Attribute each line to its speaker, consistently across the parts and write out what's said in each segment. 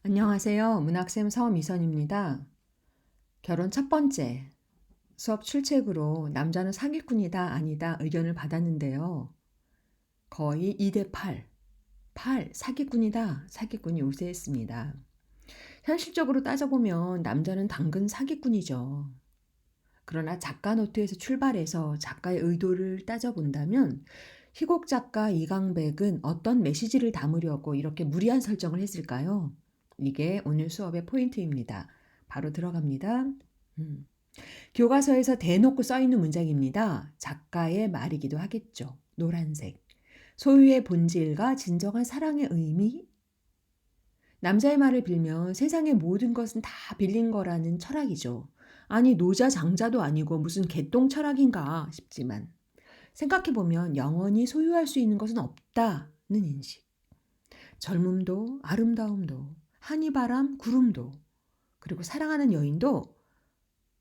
Speaker 1: 안녕하세요. 문학쌤 서미선입니다. 결혼 첫 번째 수업 출첵으로 남자는 사기꾼이다 아니다 의견을 받았는데요. 거의 2대 8 사기꾼이다 사기꾼이 우세했습니다. 현실적으로 따져보면 남자는 당근 사기꾼이죠. 그러나 작가 노트에서 출발해서 작가의 의도를 따져본다면 희곡 작가 이강백은 어떤 메시지를 담으려고 이렇게 무리한 설정을 했을까요? 이게 오늘 수업의 포인트입니다. 바로 들어갑니다. 음. 교과서에서 대놓고 써 있는 문장입니다. 작가의 말이기도 하겠죠. 노란색. 소유의 본질과 진정한 사랑의 의미? 남자의 말을 빌면 세상의 모든 것은 다 빌린 거라는 철학이죠. 아니, 노자 장자도 아니고 무슨 개똥 철학인가 싶지만 생각해보면 영원히 소유할 수 있는 것은 없다는 인식. 젊음도 아름다움도 한이바람 구름도 그리고 사랑하는 여인도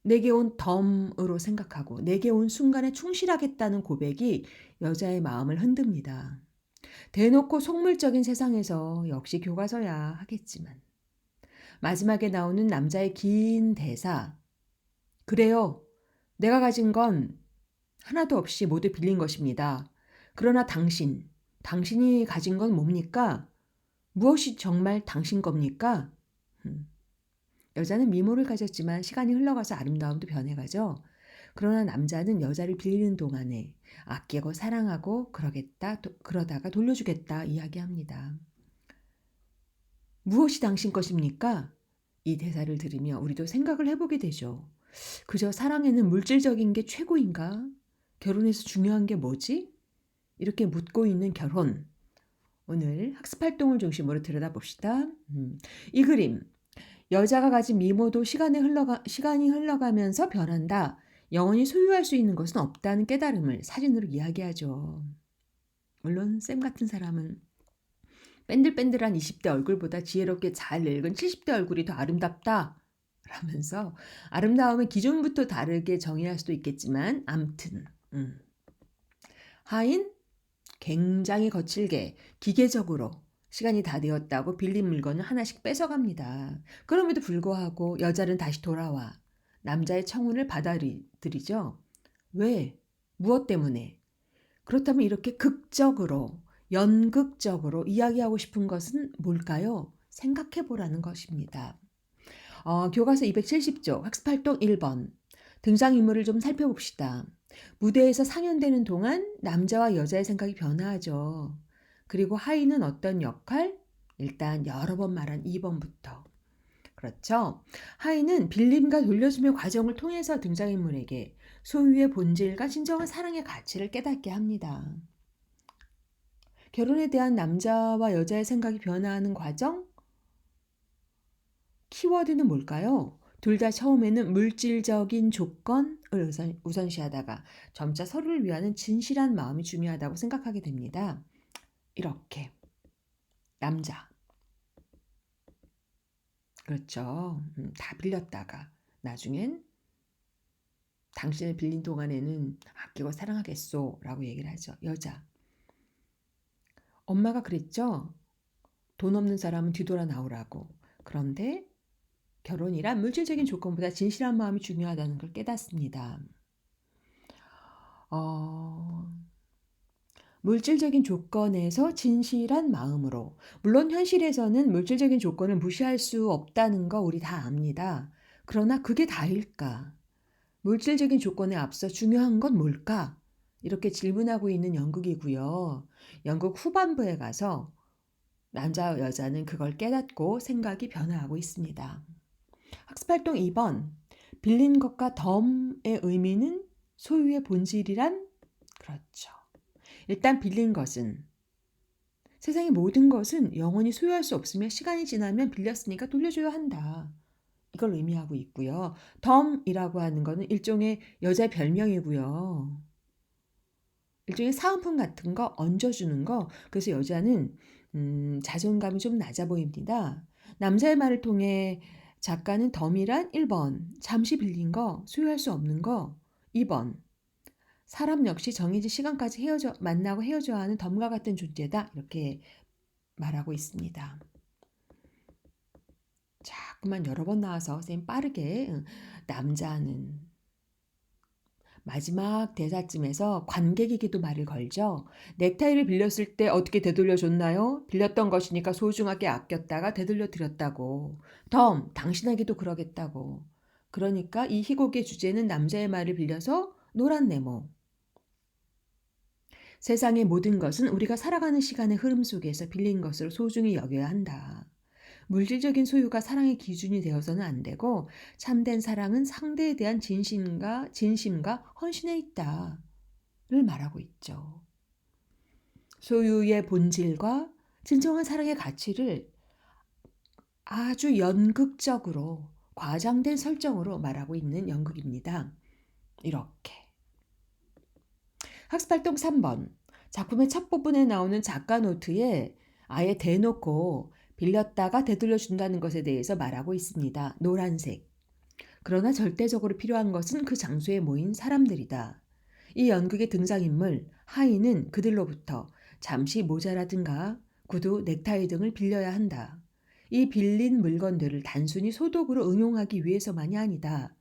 Speaker 1: 내게 온 덤으로 생각하고 내게 온 순간에 충실하겠다는 고백이 여자의 마음을 흔듭니다. 대놓고 속물적인 세상에서 역시 교과서야 하겠지만 마지막에 나오는 남자의 긴 대사. 그래요. 내가 가진 건 하나도 없이 모두 빌린 것입니다. 그러나 당신이 가진 건 뭡니까? 무엇이 정말 당신 겁니까? 여자는 미모를 가졌지만 시간이 흘러가서 아름다움도 변해가죠. 그러나 남자는 여자를 빌리는 동안에 아끼고 사랑하고 그러다가 돌려주겠다 이야기합니다. 무엇이 당신 것입니까? 이 대사를 들으며 우리도 생각을 해보게 되죠. 그저 사랑에는 물질적인 게 최고인가? 결혼에서 중요한 게 뭐지? 이렇게 묻고 있는 결혼. 오늘 학습활동을 중심으로 들여다봅시다. 이 그림. 여자가 가진 미모도 시간이 흘러가면서 변한다. 영원히 소유할 수 있는 것은 없다는 깨달음을 사진으로 이야기하죠. 물론 쌤 같은 사람은 뺀들뺀들한 20대 얼굴보다 지혜롭게 잘 늙은 70대 얼굴이 더 아름답다. 라면서 아름다움의 기준부터 다르게 정의할 수도 있겠지만 암튼 하인 굉장히 거칠게 기계적으로 시간이 다 되었다고 빌린 물건을 하나씩 뺏어갑니다. 그럼에도 불구하고 여자는 다시 돌아와 남자의 청혼을 받아들이죠. 왜? 무엇 때문에? 그렇다면 이렇게 극적으로 연극적으로 이야기하고 싶은 것은 뭘까요? 생각해 보라는 것입니다. 교과서 270쪽 학습활동 1번 등장인물을 좀 살펴봅시다. 무대에서 상연되는 동안 남자와 여자의 생각이 변화하죠. 그리고 하이는 어떤 역할? 일단 여러 번 말한 2번부터. 그렇죠. 하이는 빌림과 돌려줌의 과정을 통해서 등장인물에게 소유의 본질과 진정한 사랑의 가치를 깨닫게 합니다. 결혼에 대한 남자와 여자의 생각이 변화하는 과정? 키워드는 뭘까요? 둘 다 처음에는 물질적인 조건을 우선시하다가 점차 서로를 위하는 진실한 마음이 중요하다고 생각하게 됩니다. 이렇게 남자 그렇죠. 다 빌렸다가 나중엔 당신을 빌린 동안에는 아끼고 사랑하겠소 라고 얘기를 하죠. 여자 엄마가 그랬죠. 돈 없는 사람은 뒤돌아 나오라고. 그런데 결혼이란 물질적인 조건보다 진실한 마음이 중요하다는 걸 깨닫습니다. 어, 물질적인 조건에서 진실한 마음으로. 물론 현실에서는 물질적인 조건을 무시할 수 없다는 거 우리 다 압니다. 그러나 그게 다일까? 물질적인 조건에 앞서 중요한 건 뭘까? 이렇게 질문하고 있는 연극이고요. 연극 후반부에 가서 남자와 여자는 그걸 깨닫고 생각이 변화하고 있습니다. 학습활동 2번. 빌린 것과 덤의 의미는 소유의 본질이란? 그렇죠. 일단 빌린 것은 세상의 모든 것은 영원히 소유할 수 없으며 시간이 지나면 빌렸으니까 돌려줘야 한다. 이걸 의미하고 있고요. 덤이라고 하는 것은 일종의 여자의 별명이고요. 일종의 사은품 같은 거 얹어주는 거. 그래서 여자는 자존감이 좀 낮아 보입니다. 남자의 말을 통해 작가는 덤이란 1번 잠시 빌린 거 소유할 수 없는 거 2번 사람 역시 정해진 시간까지 만나고 헤어져야 하는 덤과 같은 존재다. 이렇게 말하고 있습니다. 자꾸만 여러 번 나와서 선생님 빠르게 남자는 마지막 대사쯤에서 관객에게도 말을 걸죠. 넥타이를 빌렸을 때 어떻게 되돌려 줬나요? 빌렸던 것이니까 소중하게 아꼈다가 되돌려 드렸다고. 덤, 당신에게도 그러겠다고. 그러니까 이 희곡의 주제는 남자의 말을 빌려서 노란 네모. 세상의 모든 것은 우리가 살아가는 시간의 흐름 속에서 빌린 것으로 소중히 여겨야 한다. 물질적인 소유가 사랑의 기준이 되어서는 안 되고 참된 사랑은 상대에 대한 진심과 헌신에 있다를 말하고 있죠. 소유의 본질과 진정한 사랑의 가치를 아주 연극적으로 과장된 설정으로 말하고 있는 연극입니다. 이렇게. 학습활동 3번. 작품의 첫 부분에 나오는 작가 노트에 아예 대놓고 빌렸다가 되돌려 준다는 것에 대해서 말하고 있습니다. 노란색. 그러나 절대적으로 필요한 것은 그 장소에 모인 사람들이다. 이 연극의 등장인물 하인은 그들로부터 잠시 모자라든가 구두, 넥타이 등을 빌려야 한다. 이 빌린 물건들을 단순히 소독으로 응용하기 위해서만이 아니다.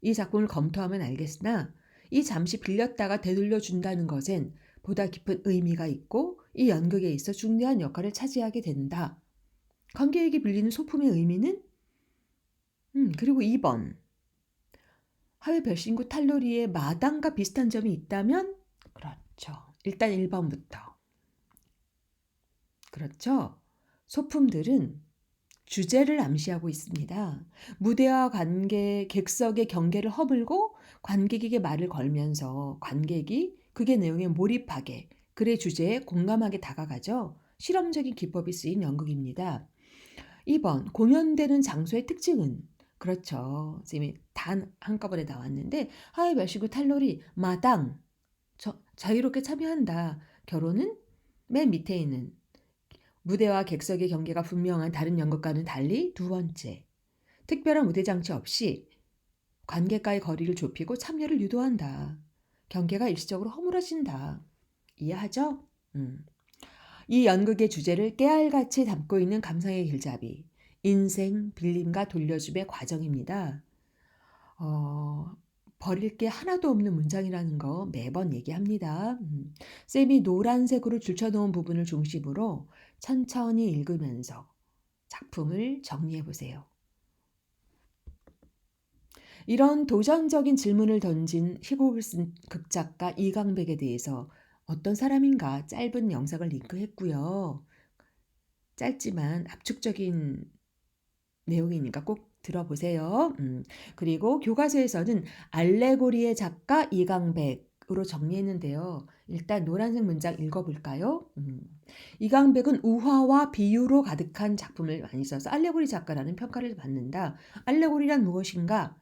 Speaker 1: 이 작품을 검토하면 알겠으나 이 잠시 빌렸다가 되돌려 준다는 것엔 보다 깊은 의미가 있고 이 연극에 있어 중대한 역할을 차지하게 된다. 관객에게 빌리는 소품의 의미는? 그리고 2번. 하회 별신구 탈로리의 마당과 비슷한 점이 있다면? 그렇죠. 일단 1번부터. 그렇죠. 소품들은 주제를 암시하고 있습니다. 무대와 객석의 경계를 허물고 관객에게 말을 걸면서 관객이 극의 내용에 몰입하게 글의 주제에 공감하게 다가가죠. 실험적인 기법이 쓰인 연극입니다. 2번 공연되는 장소의 특징은? 그렇죠. 선생님이 단 한꺼번에 나왔는데 하회 별시구 탈로리 마당 자유롭게 참여한다. 결혼은 맨 밑에 있는 무대와 객석의 경계가 분명한 다른 연극과는 달리 두 번째, 특별한 무대 장치 없이 관객과의 거리를 좁히고 참여를 유도한다. 경계가 일시적으로 허물어진다. 이해하죠? 이 연극의 주제를 깨알같이 담고 있는 감상의 길잡이, 인생, 빌림과 돌려줌의 과정입니다. 버릴 게 하나도 없는 문장이라는 거 매번 얘기합니다. 쌤이 노란색으로 줄쳐놓은 부분을 중심으로 천천히 읽으면서 작품을 정리해 보세요. 이런 도전적인 질문을 던진 희곡을 쓴 극작가 이강백에 대해서 어떤 사람인가 짧은 영상을 링크했고요. 짧지만 압축적인 내용이니까 꼭 들어보세요. 그리고 교과서에서는 알레고리의 작가 이강백으로 정리했는데요. 일단 노란색 문장 읽어볼까요? 이강백은 우화와 비유로 가득한 작품을 많이 써서 알레고리 작가라는 평가를 받는다. 알레고리란 무엇인가?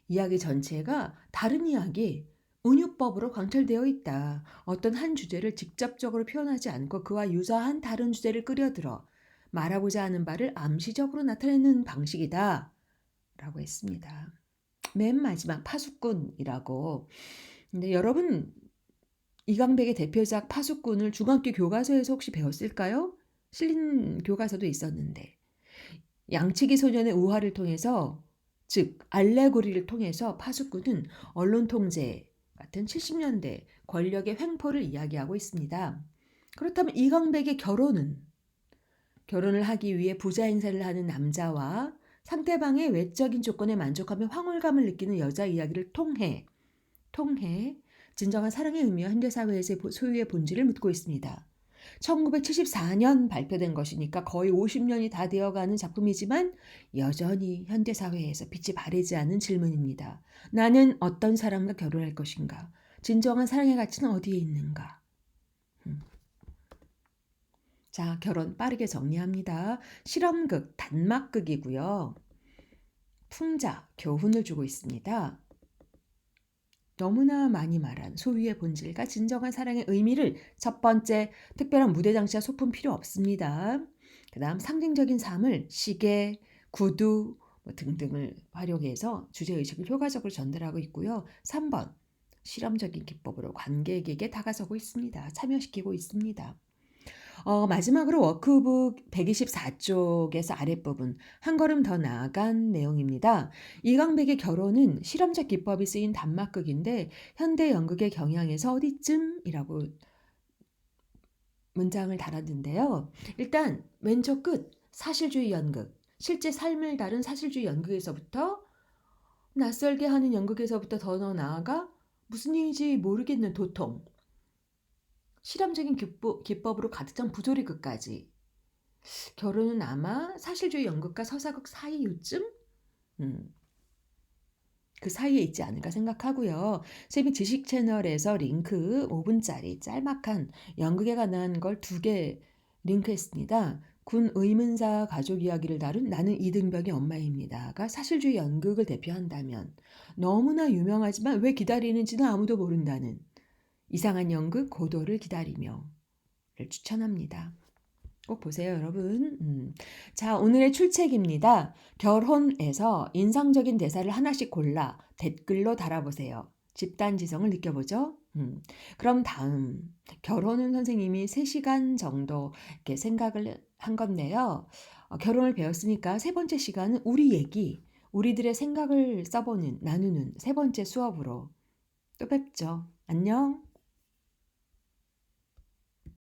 Speaker 1: 이야기 전체가 다른 이야기, 은유법으로 관철되어 있다. 어떤 한 주제를 직접적으로 표현하지 않고 그와 유사한 다른 주제를 끌어들어 말하고자 하는 바를 암시적으로 나타내는 방식이다. 라고 했습니다. 맨 마지막 파수꾼이라고. 근데 여러분 이강백의 대표작 파수꾼을 중학교 교과서에서 혹시 배웠을까요? 실린 교과서도 있었는데 양치기 소년의 우화를 통해서 즉 알레고리를 통해서 파수꾼은 언론 통제 같은 70년대 권력의 횡포를 이야기하고 있습니다. 그렇다면 이강백의 결혼을 하기 위해 부자 행세를 하는 남자와 상대방의 외적인 조건에 만족하며 황홀감을 느끼는 여자 이야기를 통해 진정한 사랑의 의미와 현대사회에서의 소유의 본질을 묻고 있습니다. 1974년 발표된 것이니까 거의 50년이 다 되어가는 작품이지만 여전히 현대사회에서 빛이 바래지 않은 질문입니다. 나는 어떤 사람과 결혼할 것인가? 진정한 사랑의 가치는 어디에 있는가? 자, 결혼 빠르게 정리합니다. 실험극, 단막극이고요. 풍자, 교훈을 주고 있습니다. 너무나 많이 말한 소유의 본질과 진정한 사랑의 의미를 첫 번째, 특별한 무대 장치와 소품 필요 없습니다. 그 다음 상징적인 삶을 시계, 구두 등등을 활용해서 주제의식을 효과적으로 전달하고 있고요. 3번, 실험적인 기법으로 관객에게 다가서고 있습니다. 참여시키고 있습니다. 마지막으로 워크북 124쪽에서 아랫부분 한 걸음 더 나아간 내용입니다. 이광백의 결혼은 실험적 기법이 쓰인 단막극인데 현대 연극의 경향에서 어디쯤이라고 문장을 달았는데요. 일단 왼쪽 끝 사실주의 연극, 실제 삶을 다룬 사실주의 연극에서부터 낯설게 하는 연극에서부터 더 나아가 무슨 얘기인지 모르겠는 도통, 실험적인 기법으로 가득 찬 부조리극까지. 결혼은 아마 사실주의 연극과 서사극 사이 요쯤? 음, 그 사이에 있지 않을까 생각하고요. 세비 지식 채널에서 링크 5분짜리 짤막한 연극에 관한 걸 2개 링크했습니다. 군 의문사 가족 이야기를 다룬 나는 이등병의 엄마입니다가 사실주의 연극을 대표한다면 너무나 유명하지만 왜 기다리는지는 아무도 모른다는 이상한 연극 고도를 기다리며를 추천합니다. 꼭 보세요, 여러분. 자, 오늘의 출첵입니다. 결혼에서 인상적인 대사를 하나씩 골라 댓글로 달아보세요. 집단지성을 느껴보죠. 그럼 다음, 결혼은 선생님이 3시간 정도 이렇게 생각을 한 건데요. 결혼을 배웠으니까 3번째 시간은 우리 얘기, 우리들의 생각을 써보는, 나누는 3번째 수업으로 또 뵙죠. 안녕.